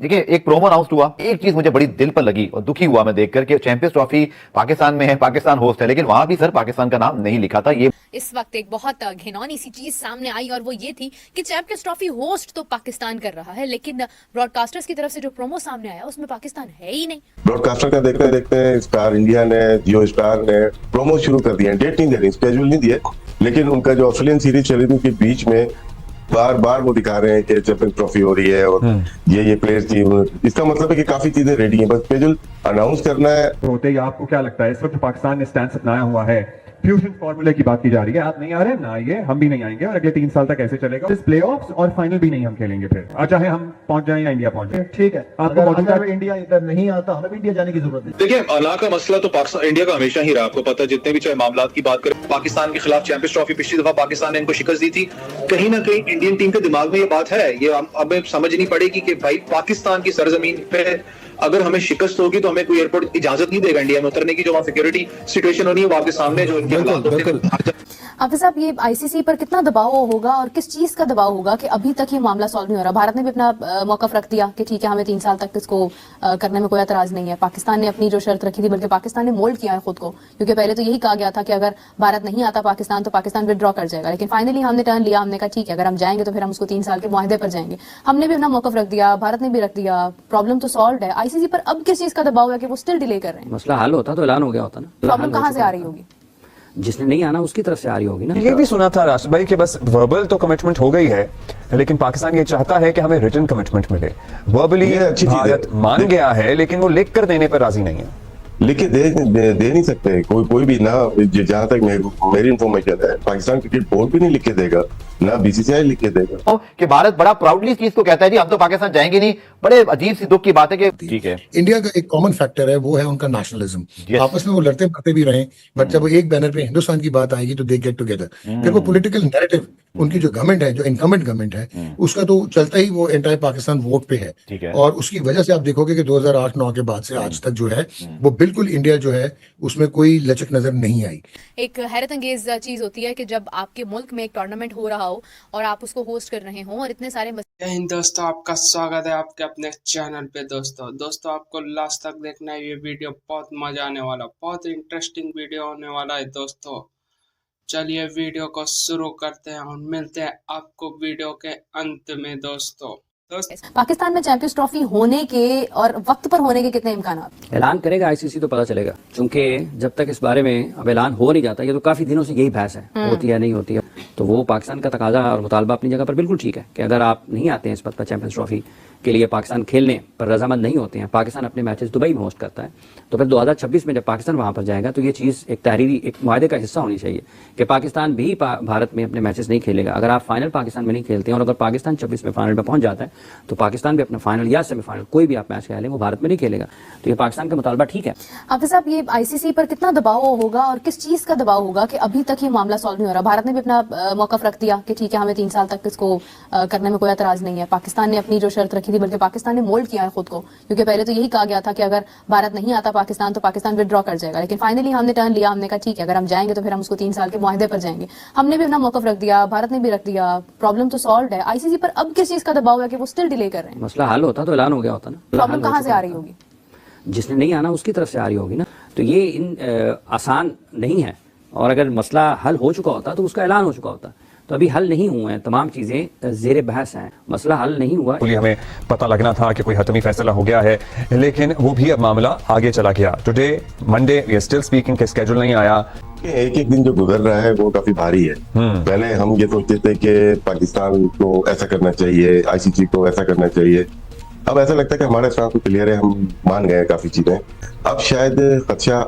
देखिए एक promo announce हुआ, एक चीज मुझे बड़ी दिल पर लगी और दुखी हुआ मैं देखकर कि चैंपियंस ट्रॉफी पाकिस्तान में है, पाकिस्तान होस्ट है, लेकिन वहां भी सर पाकिस्तान का नाम नहीं लिखा था। ये इस वक्त एक बहुत घिनौनी सी चीज सामने आई और वो ये थी कि चैंपियंस ट्रॉफी होस्ट तो पाकिस्तान कर रहा है, लेकिन ब्रॉडकास्टर्स की तरफ से जो प्रोमो सामने आया उसमें पाकिस्तान है ही नहीं। ब्रॉडकास्टर का देखते देखते स्टार इंडिया ने, जियो स्टार ने प्रोमो शुरू कर दिया। डेट नहीं दे रही, स्केड्यूल नहीं दिए, लेकिन उनका जो ऑस्ट्रेलियन सीरीज चली थी उसके बीच में बार बार वो दिखा रहे हैं कि चैंपियंस ट्रॉफी हो रही है और ये प्लेयर्स टीम। इसका मतलब है कि काफी चीजें रेडी हैं, बस स्केड्यूल अनाउंस करना है। होते ही आपको क्या लगता है इस वक्त पाकिस्तान ने स्टैंड अपनाया हुआ है, फ्यूजन फार्मूले की बात की जा रही है, आप नहीं आ रहे ना आइए, हम भी नहीं आएंगे और अगले 3 साल तक ऐसे चलेगा। इस प्लेऑफ्स और फाइनल भी नहीं हम खेलेंगे फिर, चाहे हम पहुंच जाएं या इंडिया पहुंच जाए। ठीक है, आपको मौजूदा इंडिया इधर नहीं आता, हमें भी इंडिया जाने की जरूरत है। देखिए अला का मसला तो पाकिस्तान इंडिया का हमेशा ही रहा, आपको पता है। जितने भी चाहे मामला की बात करें, पाकिस्तान के खिलाफ चैंपियंस ट्रॉफी पिछली दफा पाकिस्तान ने इनको शिकस्त दी थी। कहीं ना कहीं इंडियन टीम के दिमाग में ये बात है, ये हमें समझनी पड़ेगी कि भाई पाकिस्तान की सरजमीन पे अगर हमें शिकस्त होगी तो हमें कोई एयरपोर्ट इजाजत नहीं देगा इंडिया में उतरने की। जो वहाँ सिक्योरिटी सिचुएशन होनी है वो आपके सामने जो इनके हालात होते हैं। हाफिज साहब, ये आईसीसी पर कितना दबाव होगा और किस चीज का दबाव होगा कि अभी तक ये मामला सॉल्व नहीं हो रहा? भारत ने भी अपना मौकफ रख दिया कि ठीक है, हमें 3 साल तक इसको करने में कोई एतराज नहीं है। पाकिस्तान ने अपनी जो शर्त रखी थी, बल्कि पाकिस्तान ने मोल्ड किया है खुद को, क्योंकि पहले तो यही कहा गया था कि अगर भारत नहीं आता पाकिस्तान तो पाकिस्तान विड्रॉ कर जाएगा। लेकिन फाइनली हमने टर्न लिया, हमने कहा ठीक है, अगर हम जाएंगे तो फिर हम उसको 3 साल के मुआहदे पर जाएंगे। हमने भी अपना मौकफ रख दिया, भारत ने भी रख दिया, प्रॉब्लम तो सॉल्व है। आईसीसी पर अब किस चीज का दबाव है कि वो स्टिल डिले कर रहे हैं? मसला हल होता तो ऐलान हो गया होता ना। प्रॉब्लम कहाँ से आ रही होगी? जिसने नहीं आना उसकी तरफ से आ रही होगी ना। ये भी सुना था राष्ट्र भाई कि बस वर्बल तो कमिटमेंट हो गई है, लेकिन पाकिस्तान ये चाहता है कि हमें रिटन कमिटमेंट मिले। वर्बली भारत मान गया है, लेकिन वो लिख कर देने पर राजी नहीं है। लिख के दे नहीं सकते कोई भी ना। जहां तक मेरी इंफॉर्मेशन है, पाकिस्तान क्रिकेट बोर्ड भी नहीं लिख के देगा, ना बीसीसीआई लिख के देगा। कि भारत बड़ा प्राउडली इस चीज को कहता है जी हम तो पाकिस्तान जाएंगे नहीं। बड़े अजीब सी दुख की बात है कि ठीक है, इंडिया का एक कॉमन फैक्टर है, वो है उनका नेशनलिज्म। आपस में वो लड़ते मरते भी रहे, बट जब वो एक बैनर पे हिंदुस्तान की बात आएगी तो दे गेट टुगेदर। फिर वो पॉलिटिकल नैरेटिव उनकी जो गवर्नमेंट है, जो इनकमेंट गवर्नमेंट है, उसका तो चलता ही वो एंटायर पाकिस्तान वोट पे है। और उसकी वजह से आप देखोगे कि 2008-9 के बाद से आज तक जो है वो बिल्कुल इंडिया जो है उसमें कोई लचक नजर नहीं आई। एक हैरत अंगेज चीज होती है कि जब आपके मुल्क में एक टूर्नामेंट हो रहा हो और आप उसको होस्ट कर रहे हो और इतने सारे जय हिंद दोस्तों, आपका स्वागत है आपके अपने चैनल पे। दोस्तों आपको लास्ट तक देखना है, ये वीडियो बहुत मजा आने वाला, बहुत इंटरेस्टिंग वीडियो होने वाला है दोस्तों। चलिए वीडियो को शुरू करते हैं और मिलते हैं आपको वीडियो के अंत में दोस्तों। पाकिस्तान में चैंपियंस ट्रॉफी होने के और वक्त पर होने के कितने इम्कान? ऐलान करेगा आईसीसी तो पता चलेगा, क्योंकि जब तक इस बारे में अब ऐलान हो नहीं जाता, ये तो काफी दिनों से यही बहस है, होती है नहीं होती है। तो वो पाकिस्तान का तकाजा और मुतालबा अपनी जगह पर बिल्कुल ठीक है कि अगर आप नहीं आते हैं इस वक्त पर चैंपियंस ट्रॉफी के लिए, पाकिस्तान खेलने पर रजामंद नहीं होते हैं, पाकिस्तान अपने मैचेस दुबई में होस्ट करता है, तो फिर 2026 में जब पाकिस्तान वहां पर जाएगा तो ये चीज़ एक तहरीरी, एक मुआहदे का हिस्सा होनी चाहिए कि पाकिस्तान भी भारत में अपने मैचेस नहीं खेलेगा। अगर आप फाइनल पाकिस्तान में नहीं खेलते हैं और अगर पाकिस्तान 26 में फाइनल में पहुंच जाता है तो पाकिस्तान भी अपना फाइनल या सेमीफाइनल कोई भी आप मैच खेलें वो भारत में नहीं खेलेगा। तो ये पाकिस्तान का मुतालबा ठीक है। हाफिज साहब, ये आईसीसी पर कितना दबाव होगा और किस चीज का दबाव होगा कि अभी तक ये मामला सॉल्व नहीं हो रहा? भारत ने भी अपना मौकफ रख दिया कि ठीक है, हमें 3 साल तक इसको करने में कोई एतराज नहीं है। पाकिस्तान ने अपनी जो शर्त रखी थी, बल्कि पाकिस्तान ने मोल्ड किया है खुद को, क्योंकि पहले तो यही कहा गया था कि अगर भारत नहीं आता पाकिस्तान तो पाकिस्तान विड्रॉ कर जाएगा। लेकिन फाइनली हमने टर्न लिया, हमने कहा ठीक है, अगर हम जाएंगे तो फिर हम उसको 3 साल के मुआहदे पर जाएंगे। हमने भी अपना मौकफ रख दिया, भारत ने भी रख दिया, प्रॉब्लम तो सॉल्व है। आईसीसी पर अब किस चीज का दबाव है कि वो स्टिल डिले कर रहे हैं? मसला हल होता तो ऐलान हो गया होता ना। प्रॉब्लम कहाँ से आ रही होगी? जिसने नहीं आना उसकी तरफ से आ रही होगी ना। तो ये आसान नहीं है, और अगर मसला हल हो चुका होता तो उसका ऐलान हो चुका होता। तो अभी हल नहीं हुए हैं, तमाम चीजें जेर बहस हैं, मसला हल नहीं हुआ। हमें पता लगना था कि कोई हतमी फैसला हो गया है, लेकिन वो भी अब मामला आगे चला गया। Today Monday we are still speaking के स्केड्यूल नहीं आया। एक एक दिन जो गुजर रहा है वो काफी भारी है। पहले हम ये सोचते थे कि पाकिस्तान को ऐसा करना चाहिए, आईसीसी को ऐसा करना चाहिए। अब ऐसा लगता है कि हमारा स्टाफ क्लियर है, हम मान गए काफी चीजें। अब शायद खदशा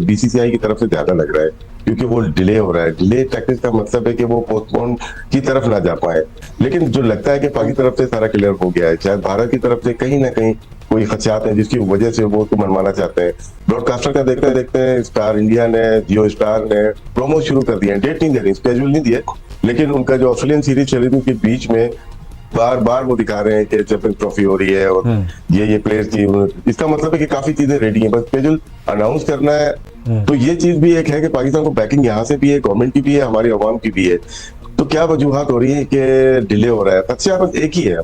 बीसीसीआई की तरफ से ज्यादा लग रहा है, क्योंकि वो डिले हो रहा है। डिले टैक्टिक्स का मतलब है कि वो पोस्टपोन की तरफ ना जा पाए, लेकिन जो लगता है कि पाकिस्तान की तरफ से सारा क्लियर हो गया है। शायद भारत की तरफ से कहीं ना कहीं कोई खदशात हैं जिसकी वजह से वो तो मनवाना चाहते हैं। ब्रॉडकास्टर का देखते देखते स्टार इंडिया ने, जियो स्टार ने प्रोमो शुरू कर दिया। डेट नहीं दे रही, स्केड्यूल नहीं दिए, लेकिन उनका जो ऑस्ट्रेलियन सीरीज चली थी उसके बीच में बार बार वो दिखा रहे हैं कि चैंपियंस ट्रॉफी हो रही है और ये प्लेयर्स टीम। इसका मतलब है कि काफी चीजें रेडी हैं, बस स्केड्यूल अनाउंस करना है। तो ये चीज भी एक है कि पाकिस्तान को बैकिंग यहाँ से भी है, गवर्नमेंट की भी है, हमारी अवाम की भी है। तो क्या वजूहत हो रही है कि डिले हो रहा है? अच्छा बस एक ही है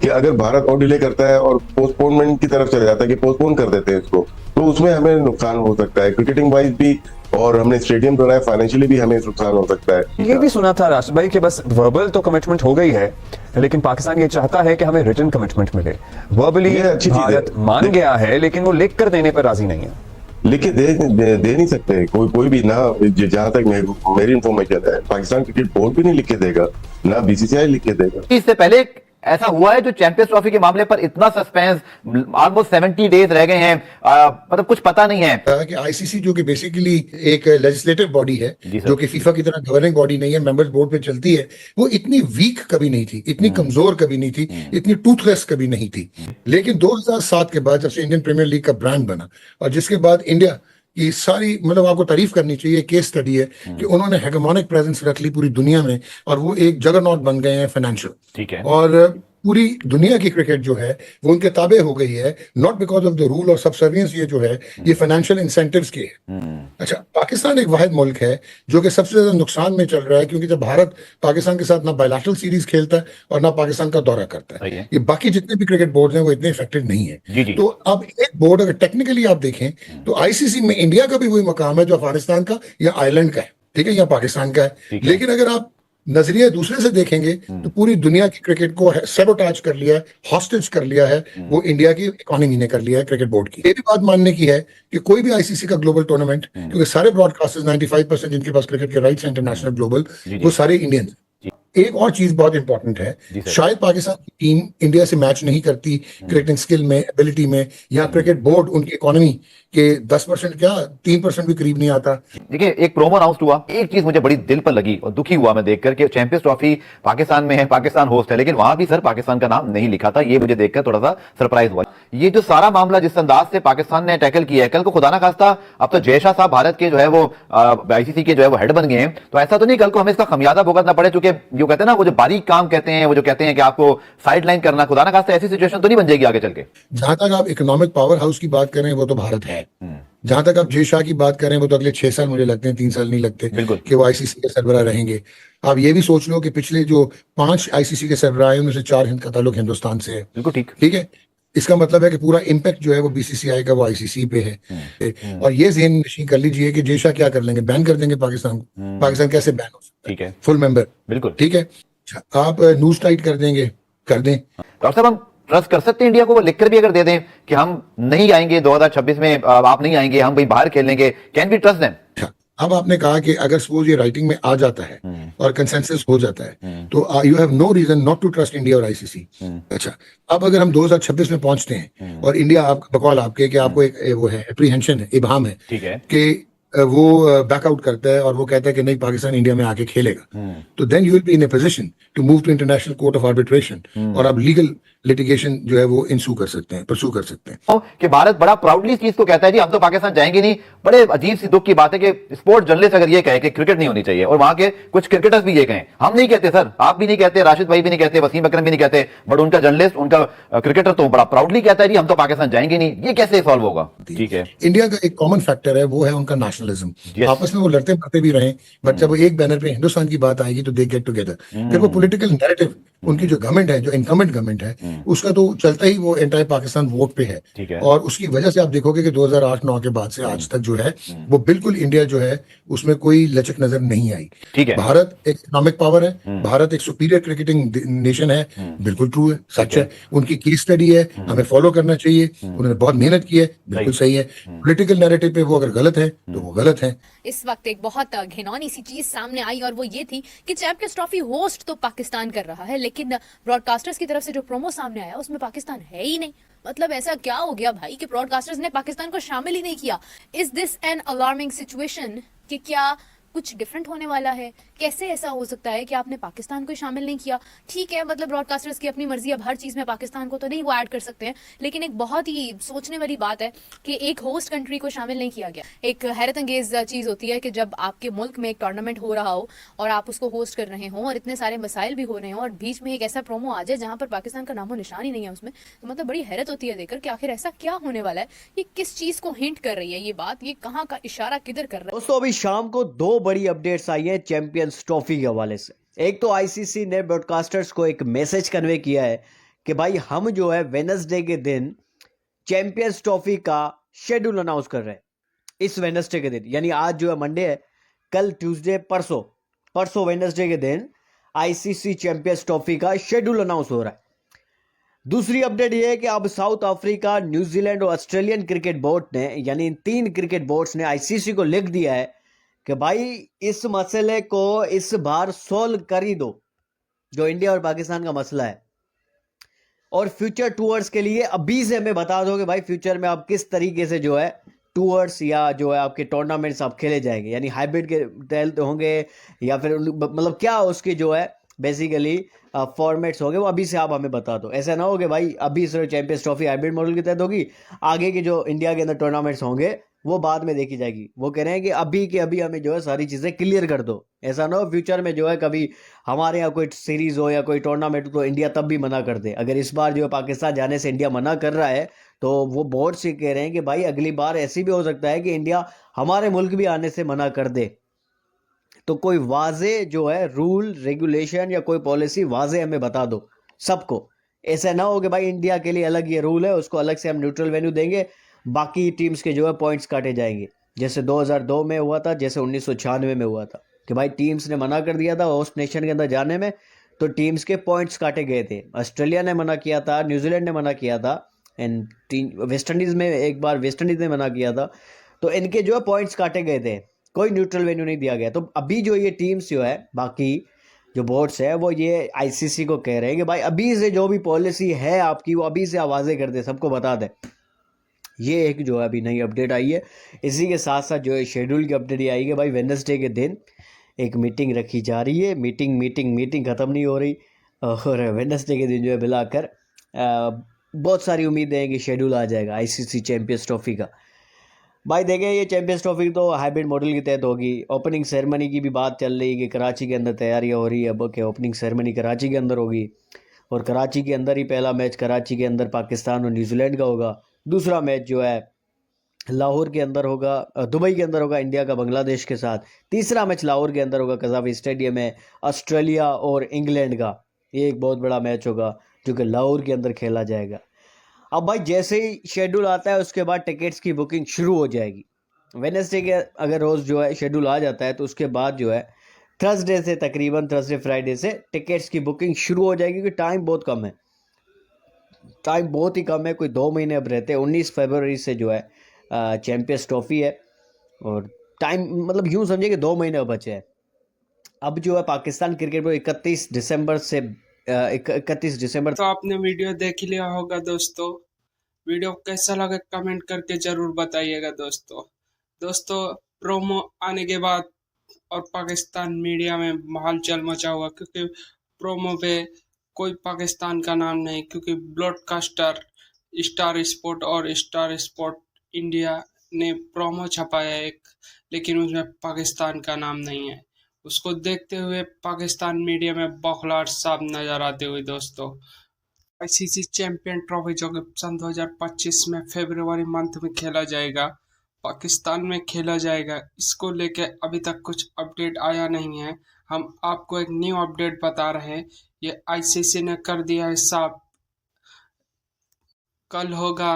कि अगर भारत और डिले करता है और पोस्टपोनमेंट की तरफ चले जाता है कि पोस्टपोन कर देते हैं इसको, तो उसमें हमें नुकसान हो सकता है क्रिकेटिंग वाइज भी, और हमने स्टेडियम बनाया, फाइनेंशियली भी हमें नुकसान हो सकता है। ये भी सुना था राष्ट्र भाई कि बस वर्बल तो कमिटमेंट हो गई है, लेकिन पाकिस्तान ये चाहता है कि हमें रिटन कमिटमेंट मिले। वर्बली ये अच्छी चीज है। भारत मान गया है, लेकिन वो लिख कर देने पर राजी नहीं है। लिख के दे नहीं सकते कोई भी ना, जहां तक मेरी इंफॉर्मेशन है, पाकिस्तान क्रिकेट बोर्ड भी नहीं लिख के देगा, ना बीसीसीआई लिख के देगा। इससे पहले ऐसा हुआ है जो चैंपियंस ट्रॉफी के मामले पर इतना सस्पेंस, ऑलमोस्ट 70 डेज रह गए हैं, मतलब कुछ पता नहीं है कि आईसीसी जो कि बेसिकली एक लेजिस्लेटिव बॉडी है, जी सर। जो कि फीफा की तरह गवर्निंग बॉडी नहीं है, मेंबर्स बोर्ड पे चलती है, वो इतनी वीक कभी नहीं थी, इतनी कमजोर कभी नहीं थी, इतनी टूथलेस कभी नहीं थी। लेकिन 2007 के बाद जब से इंडियन प्रीमियर लीग का ब्रांड बना और जिसके बाद इंडिया की सारी, मतलब आपको तारीफ करनी चाहिए, केस स्टडी है कि उन्होंने हेगेमोनिक प्रेजेंस रख ली पूरी दुनिया में और वो एक जगरनॉट बन गए हैं फाइनेंशियल। ठीक है। और पूरी दुनिया की क्रिकेट जो है वो उनके ताबे हो गई है, not because of the rule और सबसर्वियंस, ये जो है ये फाइनेंशियल इंसेंटिव्स के है। अच्छा, पाकिस्तान एक वाहिद मुल्क है जो कि सबसे ज्यादा नुकसान में चल रहा है, क्योंकि जब भारत पाकिस्तान के साथ ना बायलैटरल सीरीज खेलता है और ना पाकिस्तान का दौरा करता सही है, है। ये बाकी जितने भी क्रिकेट बोर्ड हैं वो इतने इफेक्टिव नहीं है। जी जी। तो अब एक बोर्ड अगर टेक्निकली आप देखें तो आईसीसी में इंडिया का भी वही मकाम है जो अफगानिस्तान का या आयरलैंड का है, ठीक है, या पाकिस्तान का है। ठीक है। लेकिन अगर आप नजरिया दूसरे से देखेंगे तो पूरी दुनिया की क्रिकेट को सेबोटाज कर लिया है, हॉस्टेज कर लिया है, वो इंडिया की इकोनॉमी ने कर लिया है क्रिकेट बोर्ड की। ये भी बात मानने की है कि कोई भी आईसीसी का ग्लोबल टूर्नामेंट, क्योंकि सारे ब्रॉडकास्टर्स 95% जिनके पास क्रिकेट के राइट्स इंटरनेशनल ग्लोबल, वो सारे इंडियन। एक और चीज बहुत इंपॉर्टेंट है, शायद पाकिस्तान की टीम इंडिया से मैच नहीं करती क्रिकेटिंग स्किल में, एबिलिटी में, या क्रिकेट बोर्ड उनकी इकोनॉमी के 10% क्या 3% भी करीब नहीं आता। देखिए, एक प्रोमो अनाउंस हुआ, एक चीज मुझे बड़ी दिल पर लगी और दुखी हुआ मैं देखकर कि चैंपियंस ट्रॉफी पाकिस्तान में है, पाकिस्तान होस्ट है, लेकिन वहां भी सर पाकिस्तान का नाम नहीं लिखा था। ये मुझे देखकर थोड़ा सा सरप्राइज हुआ। ये जो सारा मामला जिस अंदाज से पाकिस्तान ने टैकल किया है, कल को खुदा ना खास्ता अब तो जय शाह साहब भारत के जो है वो आईसीसी के जो है वो हेड बन गए हैं, तो ऐसा तो नहीं कल को हमें इसका खमियाजा भुगतना पड़े, क्योंकि जो कहते हैं ना वो जो बारीक काम कहते हैं, वो जो कहते हैं कि आपको साइड लाइन करना, खुदा ना खास्ता ऐसी सिचुएशन तो नहीं बन जाएगी आगे चल के। जहां तक आप इकोनॉमिक पावर हाउस की बात करें वो तो भारत है, जहां तक आप जय शाह की बात करें वो तो अगले 6 साल मुझे लगते हैं, 3 साल नहीं लगते कि वो आईसीसी के सरबराह रहेंगे। आप ये भी सोच लो कि पिछले जो 5 आईसीसी के सरबराह हैं उनमें से 4 हिंद का ताल्लुक हिंदुस्तान से है। बिल्कुल ठीक। ठीक है, इसका मतलब है कि पूरा इम्पैक्ट जो है वो बीसीसीआई का वो आईसीसी पे है। और ये ज़हन नशीं कर लीजिए कि जय शाह क्या कर लेंगे, बैन कर देंगे पाकिस्तान को। पाकिस्तान कैसे बैन हो सकता ठीक है, फुल मेंबर? बिल्कुल ठीक है। आप न्यूज टाइट कर देंगे, कर दें। डॉक्टर साहब, हम ट्रस्ट कर सकते हैं इंडिया को? वो लिखकर भी अगर दे दें कि हम नहीं आएंगे 2026 में, आप नहीं आएंगे, हम कहीं बाहर खेलेंगे, कैन वी ट्रस्ट देम? अब आपने कहा कि अगर सपोज ये राइटिंग में आ जाता है और कंसेंसस हो जाता है तो you have no reason not to trust India और आईसीसी। अच्छा, अब अगर हम 2026 में पहुंचते हैं और इंडिया आप बकौल आपके कि आपको एक वो है एप्रीहेंशन है, इबाम है, ठीक है, कि वो बैकआउट करता है और वो कहता है कि नहीं पाकिस्तान इंडिया में आके खेलेगा, तो then you will be in a position to move to international court of arbitration और आप लीगल लिटिगेशन जो है वो इंसू कर सकते हैं, परसू कर सकते हैं। कि भारत बड़ा प्राउडली इस चीज को कहता है जी हम तो पाकिस्तान जाएंगे नहीं। बड़े अजीब सी दुख की बात है कि स्पोर्ट जर्नलिस्ट अगर ये कहे कि क्रिकेट नहीं होनी चाहिए और वहां के कुछ क्रिकेटर्स भी ये कहें, हम नहीं कहते सर, आप भी नहीं कहते, राशिद भाई भी नहीं कहते, वसीम अकरम भी नहीं कहते, बट उनका जर्नलिस्ट, उनका क्रिकेटर तो बड़ा प्राउडली कहता है जी हम तो पाकिस्तान जाएंगे नहीं। ये कैसे सॉल्व होगा? ठीक है, इंडिया का एक कॉमन फैक्टर है, वो है उनका नेशनलिज्म। आपस में वो लड़ते मरते भी रहे, बट जब वो एक बैनर पे हिंदुस्तान की बात आएगी तो दे गेट टुगेदर। फिर वो पॉलिटिकल नैरेटिव उनकी जो गवर्नमेंट है, जो इनकमेंट गवर्नमेंट है, उसका तो चलता ही वो एंटायर पाकिस्तान वोट पे है। और उसकी वजह से आप देखोगे कि 2008-9 के बाद से आज तक जो है वो बिल्कुल इंडिया जो है उसमें कोई लचक नजर नहीं आई। ठीक है, भारत एक इकोनॉमिक पावर है, भारत एक सुपीरियर क्रिकेटिंग नेशन है, बिल्कुल ट्रू है, सच है। उनकी केस स्टडी है, हमें फॉलो करना चाहिए, उन्होंने बहुत मेहनत की है, बिल्कुल सही है। पॉलिटिकल नैरेटिव पे वो अगर गलत है तो वो गलत है। इस वक्त एक बहुत घिनौनी सी चीज सामने आई और वो ये थी कि चैंपियंस ट्रॉफी होस्ट तो पाकिस्तान कर रहा है, लेकिन ब्रॉडकास्टर्स की तरफ से जो प्रोमो सामने आया उसमें पाकिस्तान है ही नहीं। मतलब ऐसा क्या हो गया भाई कि ब्रॉडकास्टर्स ने पाकिस्तान को शामिल ही नहीं किया? Is this an alarming situation कि क्या कुछ डिफरेंट होने वाला है? कैसे ऐसा हो सकता है कि आपने पाकिस्तान को शामिल नहीं किया? ठीक है, मतलब ब्रॉडकास्टर्स की अपनी मर्जी, अब हर चीज में पाकिस्तान को तो नहीं वो ऐड कर सकते हैं, लेकिन एक बहुत ही सोचने वाली बात है कि एक होस्ट कंट्री को शामिल नहीं किया गया। एक हैरत अंगेज चीज होती है कि जब आपके मुल्क में एक टूर्नामेंट हो रहा हो और आप उसको होस्ट कर रहे हो और इतने सारे मसाइल भी हो रहे हो और बीच में एक ऐसा प्रोमो आ जाए जहां पर पाकिस्तान का नामो निशान ही नहीं है उसमें, तो मतलब बड़ी हैरत होती है देखकर कि आखिर ऐसा क्या होने वाला है, ये किस चीज को हिंट कर रही है ये बात, ये कहाँ का इशारा किधर कर रहा है। दोस्तों, अभी शाम को 2 बड़ी अपडेट्स आई है चैंपियंस ट्रॉफी के हवाले से। एक तो आईसीसी ने ब्रॉडकास्टर्स को एक मैसेज कन्वे किया है कि भाई हम जो है वेडनेसडे के दिन चैंपियंस ट्रॉफी का शेड्यूल अनाउंस कर रहे हैं। इस वेडनेसडे के दिन, यानी आज जो है मंडे है, कल ट्यूसडे, परसों वेडनेसडे के दिन आईसीसी चैंपियंस ट्रॉफी का शेड्यूल अनाउंस हो रहा है। दूसरी अपडेट यह है कि अब साउथ अफ्रीका, न्यूजीलैंड और ऑस्ट्रेलियन क्रिकेट बोर्ड ने, यानी इन 3 क्रिकेट बोर्ड्स ने आईसीसी को लिख दिया है कि भाई इस मसले को इस बार सोल्व कर ही दो, जो इंडिया और पाकिस्तान का मसला है। और फ्यूचर टूर्स के लिए अभी से हमें बता दो कि भाई फ्यूचर में आप किस तरीके से जो है टूर्स या जो है आपके टूर्नामेंट्स आप खेले जाएंगे, यानी हाइब्रिड के तहत होंगे या फिर मतलब क्या उसके जो है बेसिकली फॉर्मेट्स होंगे, वो अभी से आप हमें बता दो। ऐसा ना हो कि भाई अभी सिर्फ चैंपियंस ट्रॉफी हाइब्रिड मॉडल के तहत होगी, आगे के जो इंडिया के अंदर टूर्नामेंट्स होंगे वो बाद में देखी जाएगी। वो कह रहे हैं कि अभी के अभी हमें जो है सारी चीज़ें क्लियर कर दो। ऐसा ना हो फ्यूचर में जो है कभी हमारे यहाँ कोई सीरीज हो या कोई टूर्नामेंट हो तो इंडिया तब भी मना कर दे। अगर इस बार जो है पाकिस्तान जाने से इंडिया मना कर रहा है तो वो बोर्ड से कह रहे हैं कि भाई अगली बार ऐसी भी हो सकता है कि इंडिया हमारे मुल्क भी आने से मना कर दे। तो कोई वाजे जो है रूल रेगुलेशन या कोई पॉलिसी वाजे हमें बता दो सबको। ऐसा ना हो कि भाई इंडिया के लिए अलग ये रूल है, उसको अलग से हम न्यूट्रल वेन्यू देंगे, बाकी टीम्स के जो है पॉइंट्स काटे जाएंगे, जैसे 2002 में हुआ था, जैसे 1996 में हुआ था कि भाई टीम्स ने मना कर दिया था होस्ट नेशन के अंदर जाने में, तो टीम्स के पॉइंट्स काटे गए थे। ऑस्ट्रेलिया ने मना किया था, न्यूजीलैंड ने मना किया था, एंड वेस्ट इंडीज़ में एक बार वेस्ट इंडीज़ ने मना किया था, तो इनके जो है पॉइंट्स काटे गए थे, कोई न्यूट्रल वेन्यू नहीं दिया गया। तो अभी जो ये टीम्स जो है बाकी जो बोर्ड्स है वो ये आईसीसी को कह रहे हैं कि भाई अभी से जो भी पॉलिसी है आपकी वो अभी से आवाज़ें कर दे, सबको बता दे। ये एक जो है अभी नई अपडेट आई है। इसी के साथ साथ जो है शेड्यूल की अपडेट ये आई है भाई वेडनेसडे के दिन एक मीटिंग रखी जा रही है। मीटिंग ख़त्म नहीं हो रही, और वेडनेसडे के दिन जो है मिलाकर बहुत सारी उम्मीदें हैं कि शेड्यूल आ जाएगा आईसीसी चैंपियंस ट्रॉफी का। भाई देखें, ये चैंपियंस ट्रॉफी तो हाइब्रिड मॉडल के तहत होगी। ओपनिंग सेरेमनी की भी बात चल रही है कि कराची के अंदर तैयारियां हो रही है अब कि ओपनिंग सेरेमनी कराची के अंदर होगी, और कराची के अंदर ही पहला मैच कराची के अंदर पाकिस्तान और न्यूजीलैंड का होगा। दूसरा मैच जो है लाहौर के अंदर होगा, दुबई के अंदर होगा इंडिया का बांग्लादेश के साथ। तीसरा मैच लाहौर के अंदर होगा कज़ाफ़ी स्टेडियम में ऑस्ट्रेलिया और इंग्लैंड का। ये एक बहुत बड़ा मैच होगा जो कि लाहौर के अंदर खेला जाएगा। अब भाई जैसे ही शेड्यूल आता है उसके बाद टिकट्स की बुकिंग शुरू हो जाएगी। वेडनेसडे के अगर रोज़ जो है शेड्यूल आ जाता है तो उसके बाद जो है थर्सडे से, तकरीबन थर्सडे फ्राइडे से टिकट्स की बुकिंग शुरू हो जाएगी, क्योंकि टाइम बहुत कम है, टाइम बहुत ही कम है, कोई 2 महीने अब रहते हैं। 19 फरवरी से जो है चैंपियंस ट्रॉफी है, और टाइम मतलब यूँ समझिए कि 2 महीने अब बचे हैं। अब जो है पाकिस्तान क्रिकेट बोर्ड 31 दिसंबर से 31 दिसंबर। तो आपने वीडियो देख लिया होगा दोस्तों, वीडियो कैसा लगा कमेंट करके जरूर बताइएगा दोस्तों। प्रोमो आने के बाद और पाकिस्तान मीडिया में हलचल मचा हुआ, क्योंकि प्रोमो पे कोई पाकिस्तान का नाम नहीं, क्योंकि ब्रॉडकास्टर स्टार स्पोर्ट और स्टार स्पोर्ट इंडिया ने प्रोमो छपाया एक, लेकिन उसमें पाकिस्तान का नाम नहीं है। उसको देखते हुए पाकिस्तान मीडिया में बौखलाहट साफ नजर आते हुए दोस्तों। आईसीसी चैंपियन ट्रॉफी जो कि सन 2025 में फरवरी मंथ में खेला जाएगा, पाकिस्तान में खेला जाएगा, इसको लेके अभी तक कुछ अपडेट आया नहीं है। हम आपको एक न्यू अपडेट बता रहे हैं, ये आईसीसी ने कर दिया है साफ। कल होगा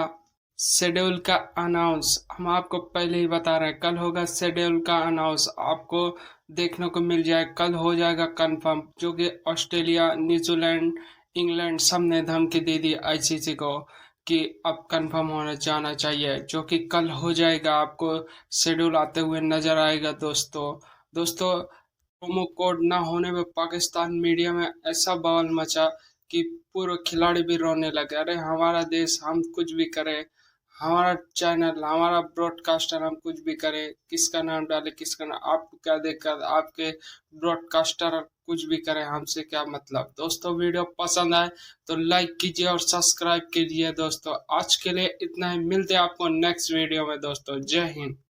शेड्यूल का अनाउंस, हम आपको पहले ही बता रहे हैं, कल होगा शेड्यूल का अनाउंस, आपको देखने को मिल जाए, कल हो जाएगा कंफर्म। जो कि ऑस्ट्रेलिया, न्यूजीलैंड, इंग्लैंड सब ने धमकी दे दी आईसीसी को कि अब कंफर्म होना जाना चाहिए, जो कि कल हो जाएगा। आपको शेड्यूल आते हुए नजर आएगा दोस्तों। प्रोमो कोड ना होने में पाकिस्तान मीडिया में ऐसा बवाल मचा कि पूरे खिलाड़ी भी रोने लगे। अरे हमारा देश, हम कुछ भी करें, हमारा चैनल, हमारा ब्रॉडकास्टर, हम कुछ भी करें, किसका नाम डाले, किसका नाम, आपको क्या देखकर आपके ब्रॉडकास्टर कुछ भी करें, हमसे क्या मतलब। दोस्तों वीडियो पसंद आए तो लाइक कीजिए और सब्सक्राइब कीजिए दोस्तों। आज के लिए इतना ही, मिलते हैं आपको नेक्स्ट वीडियो में दोस्तों। जय हिंद।